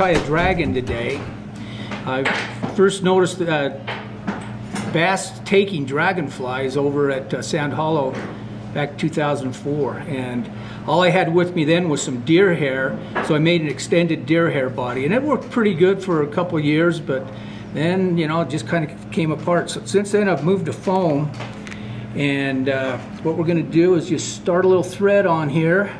tie a dragon today. I first noticed bass taking dragonflies over at Sand Hollow back 2004, and all I had with me then was some deer hair, so I made an extended deer hair body, and it worked pretty good for a couple of years, but then, you know, it just kind of came apart. So since then I've moved to foam, and what we're going to do is just start a little thread on here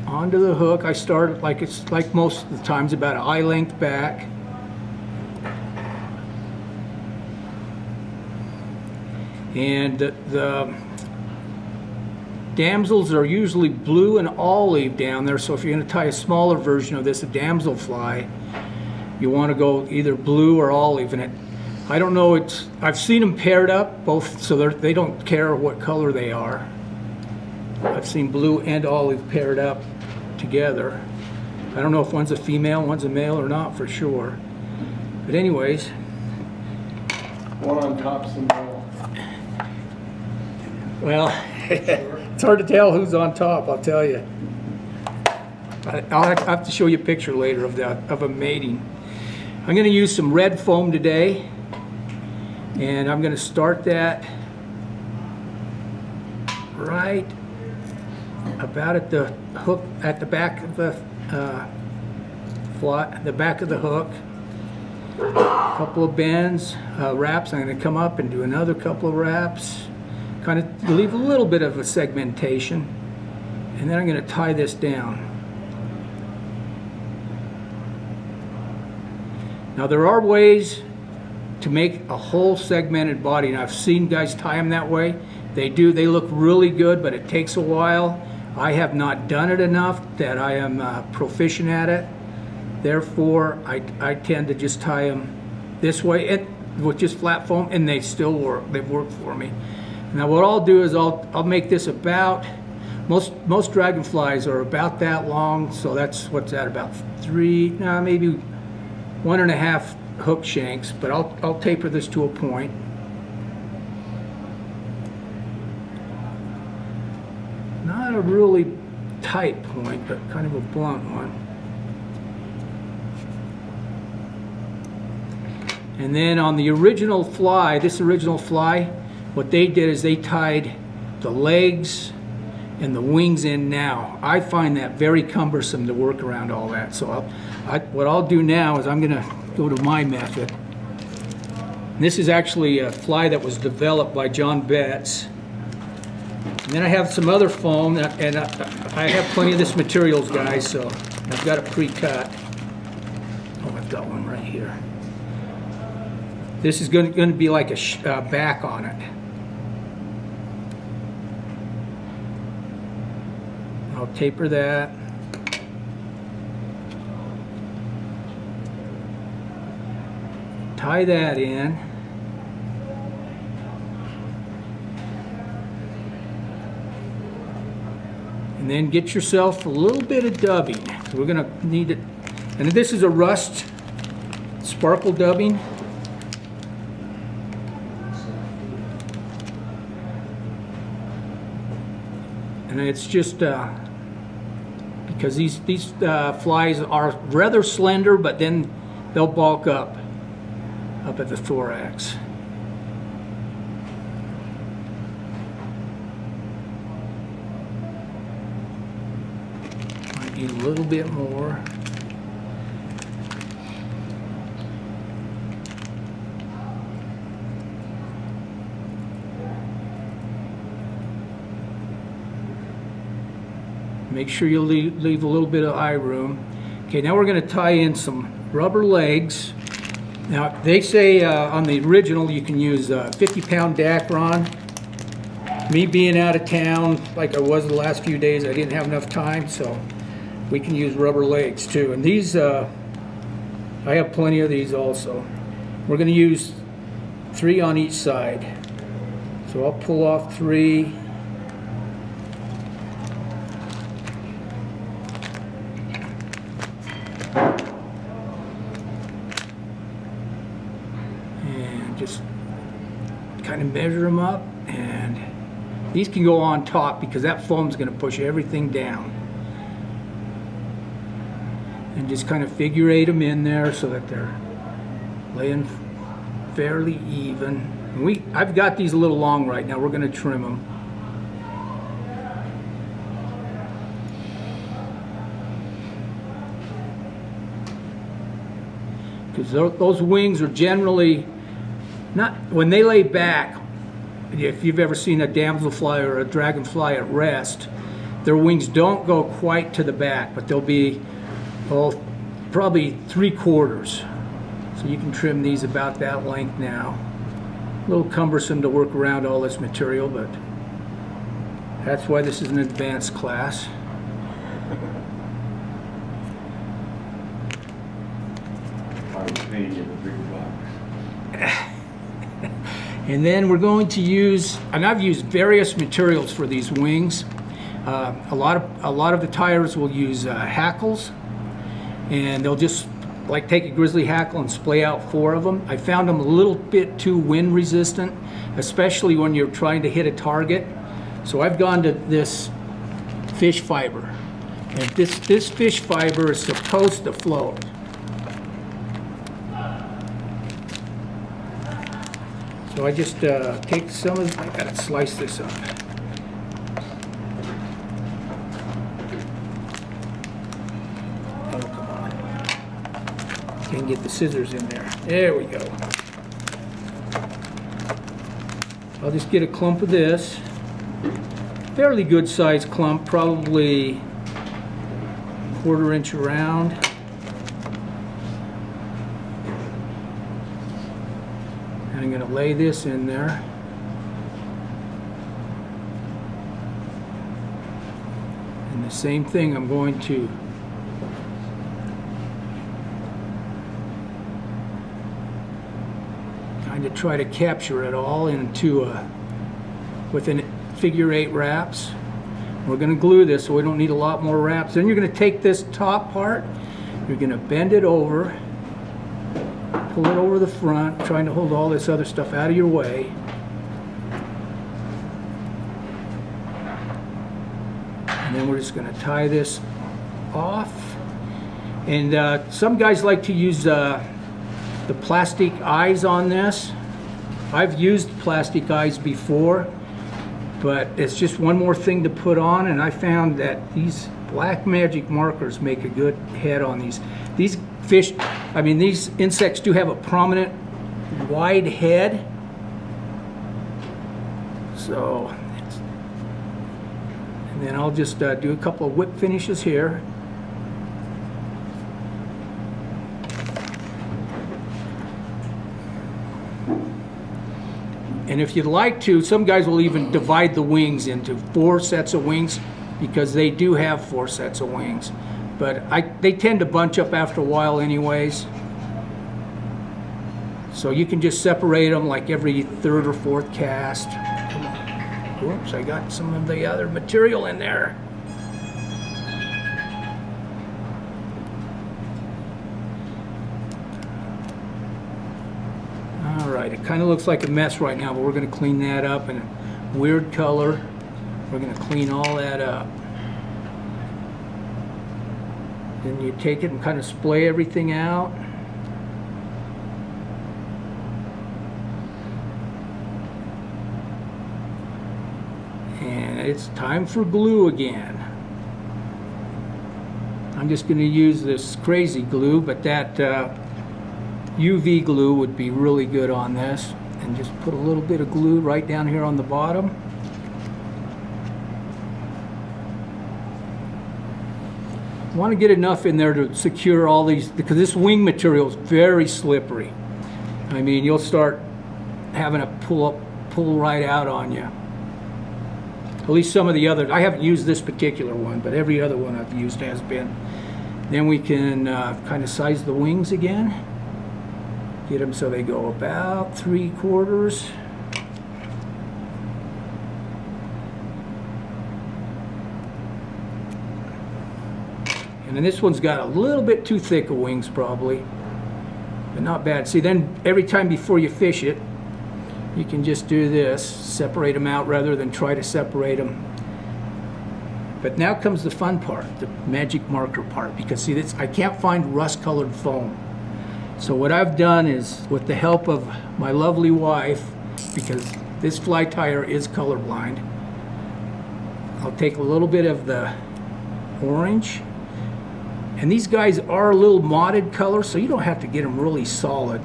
onto the hook. I start like it's like most of the times, about an eye length back. And the damsels are usually blue and olive down there, so if you're going to tie a smaller version of this, a damselfly, you want to go either blue or olive. And I don't know, I've seen them paired up both, so they don't care what color they are. I've seen blue and olive paired up together. I don't know if one's a female, one's a male or not for sure. But anyways, one on top, some more. Well, it's hard to tell who's on top, I'll tell you. I'll have to show you a picture later of a mating. I'm going to use some red foam today, and I'm going to start that right about at the hook, at the back of the the back of the hook. A couple of bends, wraps. I'm going to come up and do another couple of wraps. Kind of leave a little bit of a segmentation, and then I'm going to tie this down. Now there are ways to make a whole segmented body, and I've seen guys tie them that way. They look really good, but it takes a while. I have not done it enough that I am proficient at it. Therefore, I tend to just tie them this way with just flat foam, and they still work. They've worked for me. Now what I'll do is I'll make this about, most dragonflies are about that long, so that's what's that, about maybe 1.5 hook shanks, but I'll taper this to a point. Not a really tight point, but kind of a blunt one. And then on the original fly, this original fly, what they did is they tied the legs and the wings in now. I find that very cumbersome to work around all that. So what I'll do now is I'm going to go to my method. This is actually a fly that was developed by John Betts. And then I have some other foam, and I have plenty of this materials, guys, so I've got it pre-cut. Oh, I've got one right here. This is going to be like a back on it. I'll taper that. Tie that in. And then get yourself a little bit of dubbing. So we're going to need it. And this is a rust sparkle dubbing. And it's just because these flies are rather slender, but then they'll bulk up at the thorax. Might need a little bit more. Make sure you leave a little bit of eye room. Okay, now we're going to tie in some rubber legs. Now, they say on the original you can use 50-pound Dacron. Me being out of town, like I was the last few days, I didn't have enough time, so we can use rubber legs too. And these, I have plenty of these also. We're going to use 3 on each side. So I'll pull off 3. Just kind of measure them up, and these can go on top because that foam's going to push everything down. and just kind of figure eight them in there so that they're laying fairly even. I've got these a little long right now. We're going to trim them. Because those wings are generally not, when they lay back, if you've ever seen a damselfly or a dragonfly at rest, their wings don't go quite to the back, but they'll be, well, probably 3/4. So you can trim these about that length now. A little cumbersome to work around all this material, but that's why this is an advanced class. And then we're going to use, and I've used various materials for these wings. A lot of the tyers will use hackles, and they'll just like take a grizzly hackle and splay out 4 of them. I found them a little bit too wind resistant, especially when you're trying to hit a target. So I've gone to this fish fiber, and this fish fiber is supposed to float. So I just take some of, I gotta slice this up. Oh, come on. Can't get the scissors in there. There we go. I'll just get a clump of this. Fairly good sized clump, probably 1/4 inch around. And I'm going to lay this in there. And the same thing, I'm going to kind of try to capture it all into within figure 8 wraps. We're going to glue this, so we don't need a lot more wraps. Then you're going to take this top part, you're going to bend it over, pull it over the front, trying to hold all this other stuff out of your way. And then we're just going to tie this off. And some guys like to use the plastic eyes on this. I've used plastic eyes before, but it's just one more thing to put on, and I found that these black magic markers make a good head on these. These fish, I mean, these insects do have a prominent wide head. So, and then I'll just do a couple of whip finishes here. And if you'd like to, some guys will even divide the wings into 4 sets of wings, because they do have 4 sets of wings. But they tend to bunch up after a while anyways. So you can just separate them like every 3rd or 4th cast. Come on. Whoops, I got some of the other material in there. Alright, it kind of looks like a mess right now, but we're going to clean that up in a weird color. We're going to clean all that up. Then you take it and kind of splay everything out. And it's time for glue again. I'm just going to use this crazy glue, but that UV glue would be really good on this. And just put a little bit of glue right down here on the bottom. I want to get enough in there to secure all these, because this wing material is very slippery. I mean, you'll start having to pull right out on you. At least some of the other, I haven't used this particular one, but every other one I've used has been. Then we can kind of size the wings again. Get them so they go about 3/4. And then this one's got a little bit too thick of wings probably, but not bad. See, then every time before you fish it, you can just do this, separate them out rather than try to separate them But now comes the fun part, the magic marker part, because see, this, I can't find rust-colored foam. So what I've done is, with the help of my lovely wife, because this fly tyer is colorblind, I'll take a little bit of the orange, and these guys are a little modded color, so you don't have to get them really solid.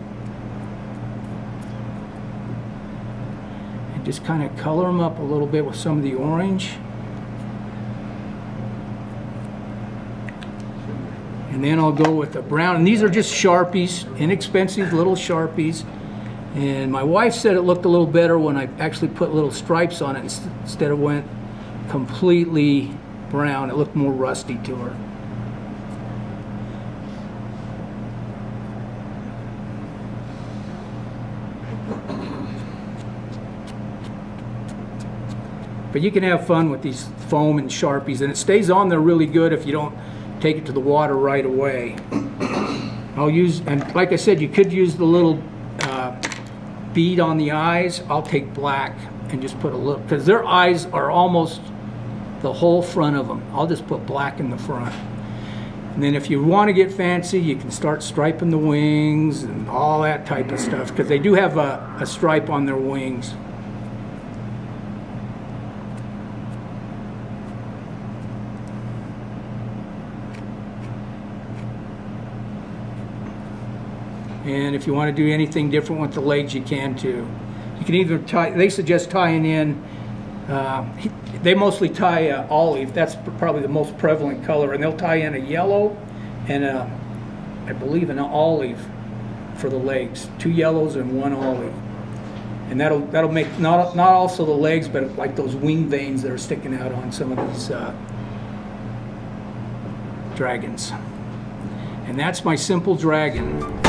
And just kind of color them up a little bit with some of the orange. And then I'll go with the brown, and these are just Sharpies, inexpensive little Sharpies. And my wife said it looked a little better when I actually put little stripes on it instead of went completely brown. It looked more rusty to her. But you can have fun with these foam and Sharpies, and it stays on there really good if you don't take it to the water right away. I'll use, and like I said, you could use the little bead on the eyes. I'll take black and just put a little, because their eyes are almost the whole front of them. I'll just put black in the front. And then if you want to get fancy, you can start striping the wings and all that type of stuff, because they do have a stripe on their wings. And if you want to do anything different with the legs, you can too. You can either tie, they suggest tying in, they mostly tie olive. That's probably the most prevalent color. And they'll tie in a yellow and I believe an olive for the legs. 2 yellows and 1 olive. And that'll make not also the legs, but like those wing veins that are sticking out on some of these dragons. And that's my simple dragon.